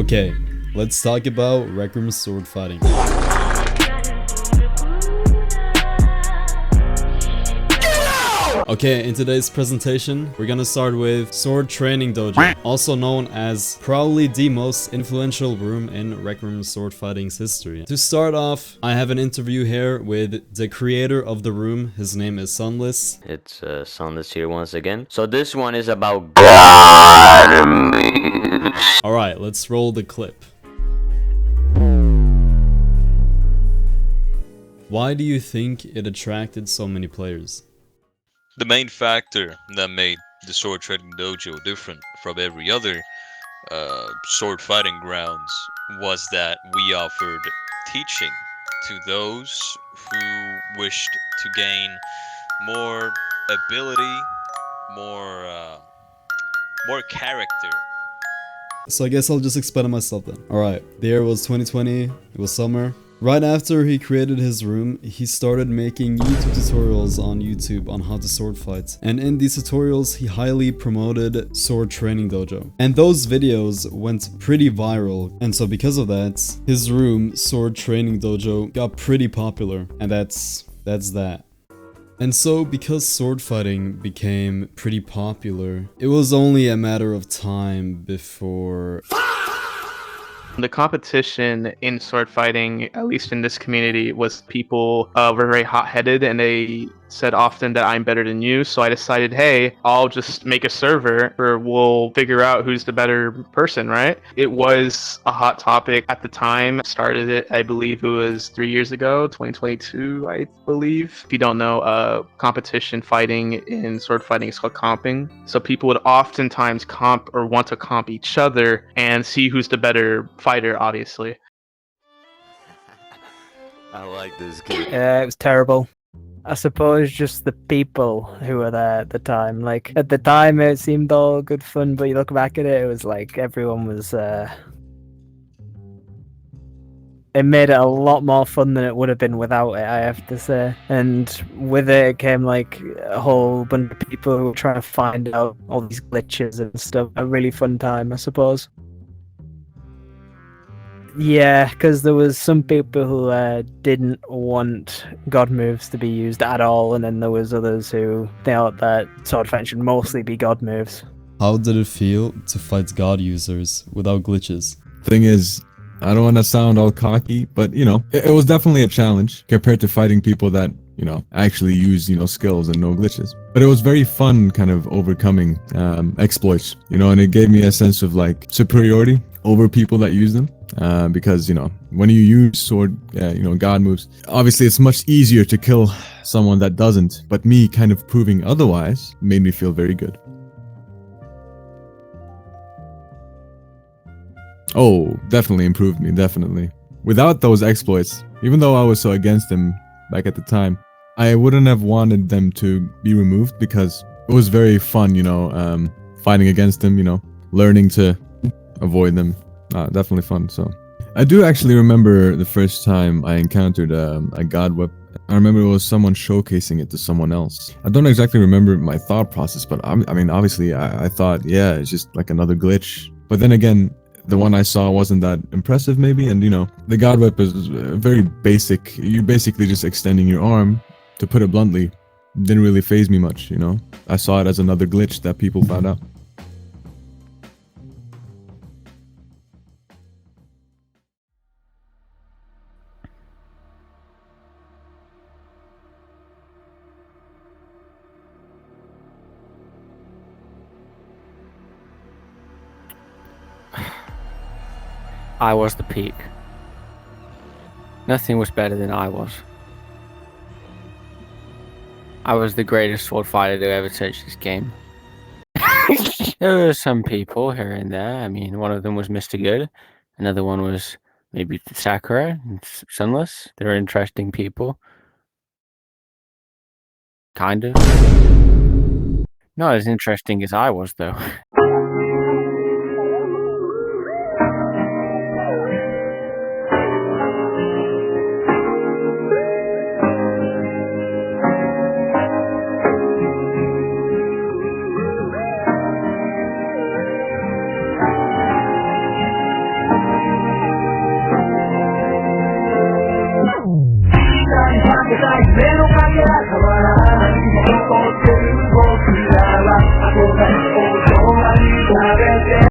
Okay, let's talk about Rec Room sword fighting. Okay, in today's presentation, we're gonna start with Sword Training Dojo, also known as probably the most influential room in Rec Room sword fighting's history. To start off, I have an interview here with the creator of the room. His name is Sunless. It's Sunless here once again. So this one is about Alright, let's roll the clip. Why do you think it attracted so many players? The main factor that made the sword trading dojo different from every other sword fighting grounds was that we offered teaching to those who wished to gain more ability, more character. So I guess I'll just explain it myself then. Alright, the year was 2020, it was summer. Right after he created his room, he started making YouTube tutorials on YouTube on how to sword fight. And in these tutorials, he highly promoted Sword Training Dojo. And those videos went pretty viral. And so because of that, his room, Sword Training Dojo, got pretty popular. And that's that. And so, because sword fighting became pretty popular, it was only a matter of time before... The competition in sword fighting, at least in this community, was people were very hot-headed and they said often that I'm better than you. So I decided, hey, I'll just make a server where we'll figure out who's the better person, right? It was a hot topic at the time. I started it, I believe it was 3 years ago, 2022, I believe. If you don't know, competition fighting in sword fighting is called comping. So people would oftentimes comp or want to comp each other and see who's the better fighter, obviously. I like this kid. Yeah, it was terrible. I suppose just the people who were there at the time. Like, at the time it seemed all good fun, but you look back at it, it was like everyone was, it made it a lot more fun than it would have been without it, I have to say. And with it came like a whole bunch of people who were trying to find out all these glitches and stuff. A really fun time, I suppose. Yeah, because there was some people who didn't want god moves to be used at all, and then there was others who thought that sword fighting should mostly be god moves. How did it feel to fight god users without glitches? Thing is, I don't want to sound all cocky, but you know, it was definitely a challenge compared to fighting people that, you know, actually use, you know, skills and no glitches. But it was very fun kind of overcoming exploits, you know, and it gave me a sense of like superiority over people that use them. Because, you know, when you use sword, you know, god moves, obviously it's much easier to kill someone that doesn't, but me kind of proving otherwise made me feel very good. Oh, definitely improved me, definitely. Without those exploits, even though I was so against them back at the time, I wouldn't have wanted them to be removed because it was very fun, you know, fighting against them, you know, learning to avoid them. Definitely fun. So I do actually remember the first time I encountered a god whip. I remember it was someone showcasing it to someone else. I don't exactly remember my thought process, but I mean, obviously I thought, yeah, it's just like another glitch. But then again, the one I saw wasn't that impressive maybe. And you know, the god whip is very basic. You're basically just extending your arm, to put it bluntly. Didn't really faze me much, you know. I saw it as another glitch that people found out. I was the peak. Nothing was better than I was. I was the greatest sword fighter to ever touch this game. There were some people here and there. I mean, one of them was Mr. Good. Another one was maybe Sakura and Sunless. They were interesting people. Kind of. Not as interesting as I was, though.